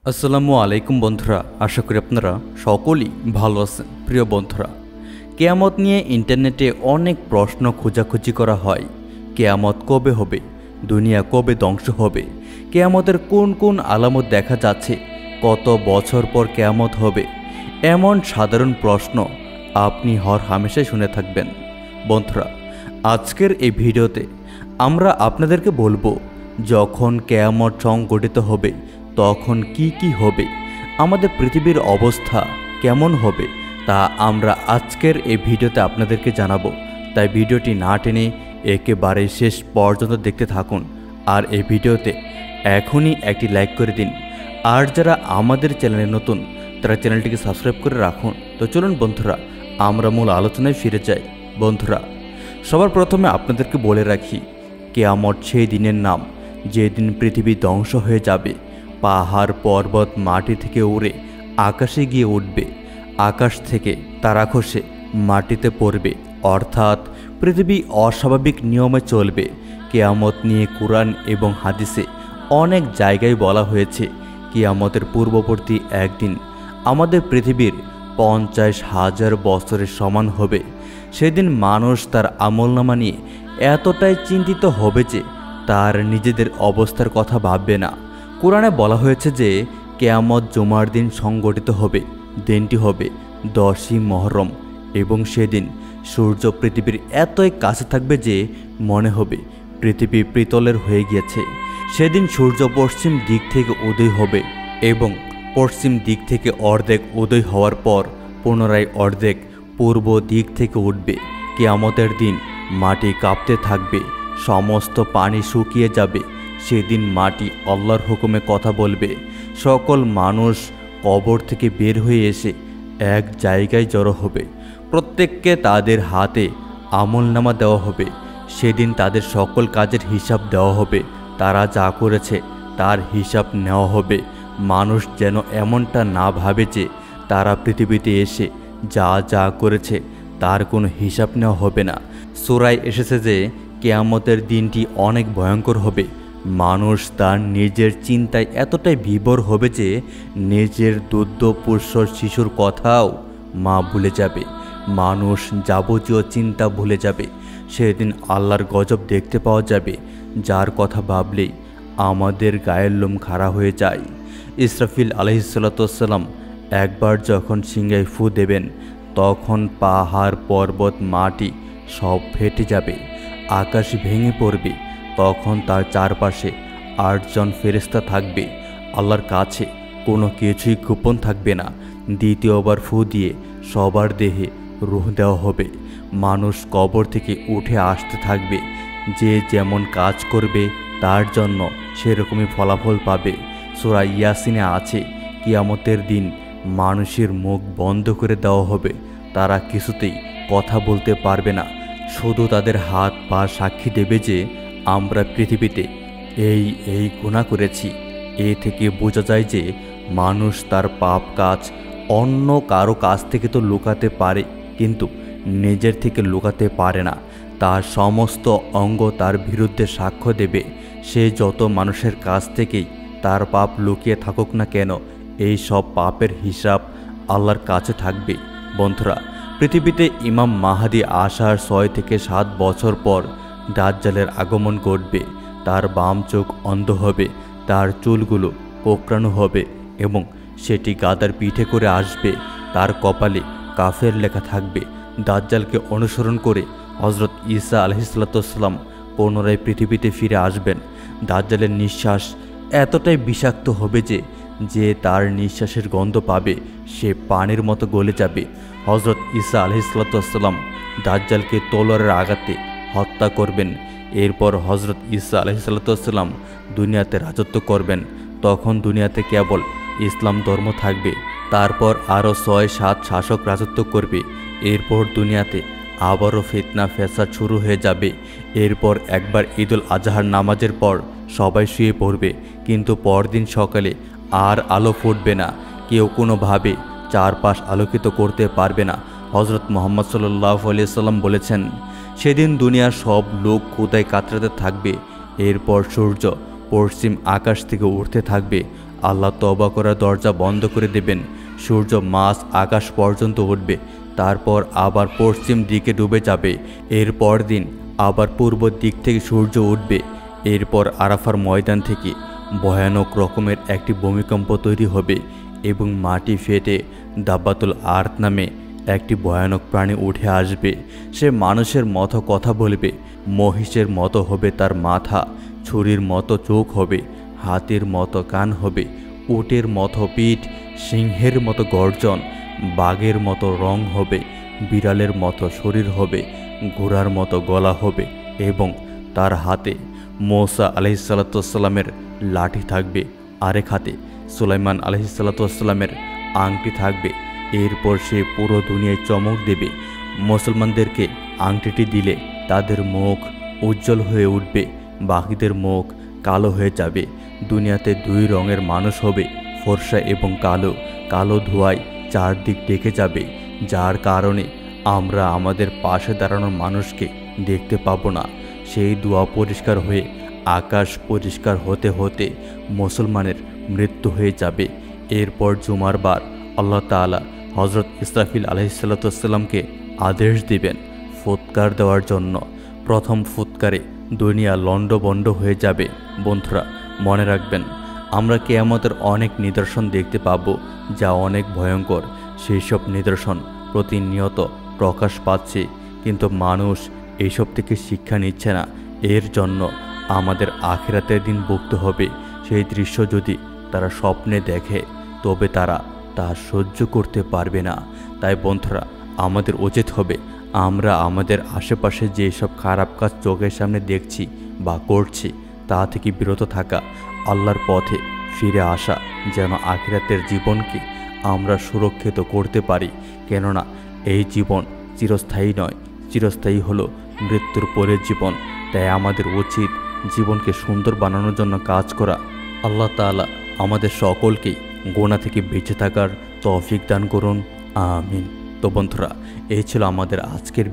আসসালামু আলাইকুম বন্ধুরা, আশা করি আপনারা সকলেই ভালো আছেন। প্রিয় বন্ধুরা, কিয়ামত নিয়ে ইন্টারনেটে অনেক প্রশ্ন খোঁজাখুঁজি করা হয়। কিয়ামত কবে হবে, দুনিয়া কবে ধ্বংস হবে, কিয়ামতের কোন কোন আলামত দেখা যাচ্ছে, কত বছর পর কিয়ামত হবে, এমন সাধারণ প্রশ্ন আপনি হামেশাই শুনে থাকবেন। বন্ধুরা, আজকের এই ভিডিওতে আমরা আপনাদেরকে বলবো যখন কিয়ামত সংঘটিত হবে তখন কি কি হবে, আমাদের পৃথিবীর অবস্থা কেমন হবে, তা আমরা আজকের এই ভিডিওতে আপনাদেরকে জানাবো। তাই ভিডিওটি না টেনে একেবারে শেষ পর্যন্ত দেখতে থাকুন। আর এই ভিডিওতে এখনই একটি লাইক করে দিন। আর যারা আমাদের চ্যানেলে নতুন তারা চ্যানেলটিকে সাবস্ক্রাইব করে রাখুন। তো চলুন বন্ধুরা, আমরা মূল আলোচনায় ফিরে যাই। বন্ধুরা, সবার প্রথমে আপনাদেরকে বলে রাখি, কিয়ামত সেই দিনের নাম যেদিন পৃথিবী ধ্বংস হয়ে যাবে। পাহাড় পর্বত মাটি থেকে উড়ে আকাশে গিয়ে উঠবে, আকাশ থেকে তারা খসে মাটিতে পড়বে, অর্থাৎ পৃথিবী অস্বাভাবিক নিয়মে চলবে। কিয়ামত নিয়ে কুরআন এবং হাদিসে অনেক জায়গায় বলা হয়েছে কিয়ামতের পূর্ববর্তী একদিন আমাদের পৃথিবীর 50,000 বছরের সমান হবে। সেদিন মানুষ তার আমলনামা নিয়ে এতটাই চিন্তিত হবে যে তার নিজেদের অবস্থার কথা ভাববে না। কোরআনে বলা হয়েছে যে কিয়ামত জুমার দিন সংগঠিত হবে। দিনটি হবে 10ই মুহররম এবং সেদিন সূর্য পৃথিবীর এতই কাছে থাকবে যে মনে হবে পৃথিবী পিতলের হয়ে গিয়েছে। সেদিন সূর্য পশ্চিম দিক থেকে উদয় হবে এবং পশ্চিম দিক থেকে অর্ধেক উদয় হওয়ার পর পুনরায় অর্ধেক পূর্ব দিক থেকে উঠবে। কিয়ামতের দিন মাটি কাঁপতে থাকবে, সমস্ত পানি শুকিয়ে যাবে। সেদিন মাটি আল্লাহর হুকুমে কথা বলবে। সকল মানুষ কবর থেকে বের হয়ে এসে এক জায়গায় জড়ো হবে। প্রত্যেককে তাদের হাতে আমলনামা দেওয়া হবে। সেদিন তাদের সকল কাজের হিসাব দেওয়া হবে। তারা যা করেছে তার হিসাব নেওয়া হবে। মানুষ যেন এমনটা না ভাবে যে তারা পৃথিবীতে এসে যা যা করেছে তার কোনো হিসাব নেওয়া হবে না। সূরায় এসেছে যে কিয়ামতের দিনটি অনেক ভয়ঙ্কর হবে। মানুষ তার নিজের চিন্তায় এতটাই বিভোর হবে যে নিজের দুধ পুষ্য শিশুর কথাও মা ভুলে যাবে। মানুষ যাবতীয় চিন্তা ভুলে যাবে। সেদিন আল্লাহর গজব দেখতে পাওয়া যাবে, যার কথা ভাবলেই আমাদের গায়ের লোম খাড়া হয়ে যায়। ইসরাফিল আলাইহিসসালাম একবার যখন সিংহায় ফু দেবেন তখন পাহাড় পর্বত মাটি সব ফেটে যাবে, আকাশ ভেঙে পড়বে। তখন তার চারপাশে 8 জন ফেরেশতা থাকবে। আল্লাহর কাছে কোনো কিছুই গোপন থাকবে না। দ্বিতীয়বার ফু দিয়ে সবার দেহে রূহ দেওয়া হবে। মানুষ কবর থেকে উঠে আসতে থাকবে। যে যেমন কাজ করবে তার জন্য সেরকমই ফলাফল পাবে। সূরা ইয়াসিনে আছে, কিয়ামতের দিন মানুষের মুখ বন্ধ করে দেওয়া হবে। তারা কিছুতেই কথা বলতে পারবে না। শুধু তাদের হাত পা সাক্ষী দেবে যে আমরা পৃথিবীতে এই গুনাহ করেছি। এ থেকে বোঝা যায় যে মানুষ তার পাপ কাজ অন্য কারো কাছ থেকে তো লুকাতে পারে, কিন্তু নিজের থেকে লুকাতে পারে না। তার সমস্ত অঙ্গ তার বিরুদ্ধে সাক্ষ্য দেবে। সে যত মানুষের কাছ থেকেই তার পাপ লুকিয়ে থাকুক না কেন, এই সব পাপের হিসাব আল্লাহর কাছে থাকবে। বন্ধুরা, পৃথিবীতে ইমাম মাহাদি আসার 6 থেকে 7 বছর পর দাজ্জালের আগমন ঘটবে। তার বাম চোখ অন্ধ হবে, তার চুলগুলো কোঁকড়ানো হবে এবং সেটি গাধার পিঠে করে আসবে। তার কপালে কাফের লেখা থাকবে। দাজ্জালকে অনুসরণ করে হযরত ঈসা আলাইহিসসালাম পুনরায় পৃথিবীতে ফিরে আসবেন। দাজ্জালের নিঃশ্বাস এতটাই বিষাক্ত হবে যে তার নিঃশ্বাসের গন্ধ পাবে সে পানির মতো গলে যাবে। হযরত ঈসা আলাইহিসসালাম দাজ্জালকে তলোয়ারের আঘাতে হত্যা করবেন। এরপর হযরত ঈসা আলাইহিসসালাম দুনিয়াতে রাজত্ব করবেন। তখন দুনিয়াতে কেবল ইসলাম ধর্ম থাকবে। তারপর আরও 6-7 শাসক রাজত্ব করবে। এরপর দুনিয়াতে আবারও ফিতনা ফ্যাসাদ শুরু হয়ে যাবে। এরপর একবার ঈদুল আজহার নামাজের পর সবাই শুয়ে পড়বে, কিন্তু পরদিন সকালে আর আলো ফুটবে না। কেউ কোনোভাবে চারপাশ আলোকিত করতে পারবে না। হযরত মুহাম্মদ সাল্লাল্লাহু আলাইহি সাল্লাম বলেছেন, সেদিন দুনিয়ার সব লোক ক্ষুধায় কাতরাতে থাকবে। এরপর সূর্য পশ্চিম আকাশ থেকে উঠতে থাকবে আল্লাহ তওবা করার দরজা বন্ধ করে দেবেন। সূর্য মাঝ আকাশ পর্যন্ত উঠবে, তারপর আবার পশ্চিম দিকে ডুবে যাবে। এরপর দিন আবার পূর্ব দিক থেকে সূর্য উঠবে। এরপর আরাফার ময়দান থেকে ভয়ানক রকমের একটি ভূমিকম্প তৈরি হবে এবং মাটি ফেটে দাব্বাতুল আর্থ নামে একটি ভয়ানক প্রাণী উঠে আসবে। সে মানুষের মতো কথা বলবে, মহিষের মতো হবে তার মাথা, ছুরির মতো চোখ হবে, হাতির মতো কান হবে, উটের মতো পিঠ, সিংহের মতো গর্জন, বাঘের মতো রং হবে, বিড়ালের মতো শরীর হবে, ঘোড়ার মতো গলা হবে এবং তার হাতে মূসা আলাইহিসসালামের লাঠি থাকবে, আরেক হাতে সুলাইমান আলাইহিসসালামের আংটি থাকবে। এরপর সে পুরো দুনিয়ায় চমক দেবে। মুসলমানদেরকে আংটিটি দিলে তাদের মুখ উজ্জ্বল হয়ে উঠবে, বাকিদের মুখ কালো হয়ে যাবে। দুনিয়াতে দুই রঙের মানুষ হবে, ফর্সা এবং কালো। কালো ধোঁয়ায় চারদিক ঢেকে যাবে, যার কারণে আমরা আমাদের পাশে দাঁড়ানো মানুষকে দেখতে পাবো না। সেই ধোঁয়া পরিষ্কার হয়ে আকাশ পরিষ্কার হতে হতে মুসলমানের মৃত্যু হয়ে যাবে। এরপর জুমার বার আল্লাহ তাআলা হজরত ইসরাফিল আলাইহিসসালামকে আদেশ দিবেন ফুৎকার দেওয়ার জন্য। প্রথম ফুৎকারে দুনিয়া লণ্ডভণ্ড হয়ে যাবে। বন্ধুরা, মনে রাখবেন, আমরা কিয়ামতের অনেক নিদর্শন দেখতে পাব যা অনেক ভয়ঙ্কর। সেই সব নিদর্শন প্রতিনিয়ত প্রকাশ পাচ্ছে, কিন্তু মানুষ এইসব থেকে শিক্ষা নিচ্ছে না। এর জন্য আমাদের আখিরাতের দিন ভুগতে হবে। সেই দৃশ্য যদি তারা স্বপ্নে দেখে তবে তারা তা সহ্য করতে পারবে না। তাই বন্ধুরা, আমাদের উচিত হবে আমরা আমাদের আশেপাশে যে সব খারাপ কাজ চোখের সামনে দেখছি বা করছি তা থেকে বিরত থাকা, আল্লাহর পথে ফিরে আসা, যেন আখিরাতের জীবনকে আমরা সুরক্ষিত করতে পারি। কেননা এই জীবন চিরস্থায়ী নয়, চিরস্থায়ী হলো মৃত্যুর পরের জীবন। তাই আমাদের উচিত জীবনকে সুন্দর বানানোর জন্য কাজ করা। আল্লাহ তাআলা আমাদের সকলকেই গুনাহ থেকে বেঁচে থাকার তৌফিক দান করুন, আমিন। তো বন্ধুরা, এই ছিল আমাদের আজকের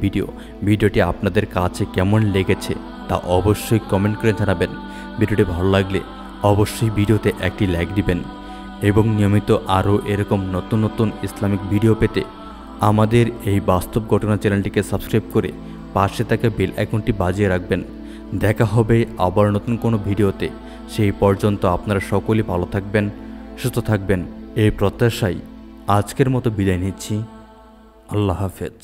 ভিডিওটি আপনাদের কাছে কেমন লেগেছে তা অবশ্যই কমেন্ট করে জানাবেন। ভিডিওটি ভালো লাগলে অবশ্যই ভিডিওতে একটি লাইক দিবেন এবং নিয়মিত আরও এরকম নতুন নতুন ইসলামিক ভিডিও পেতে আমাদের এই বাস্তব ঘটনা চ্যানেলটিকে সাবস্ক্রাইব করে পাশে থাকা বেল আইকনটি বাজিয়ে রাখবেন। দেখা হবে আবার নতুন কোনো ভিডিওতে। সেই পর্যন্ত আপনারা সকলেই ভালো থাকবেন, সুস্থ থাকবেন, এই প্রত্যাশায় আজকের মতো বিদায় নিচ্ছি। আল্লাহ হাফেজ।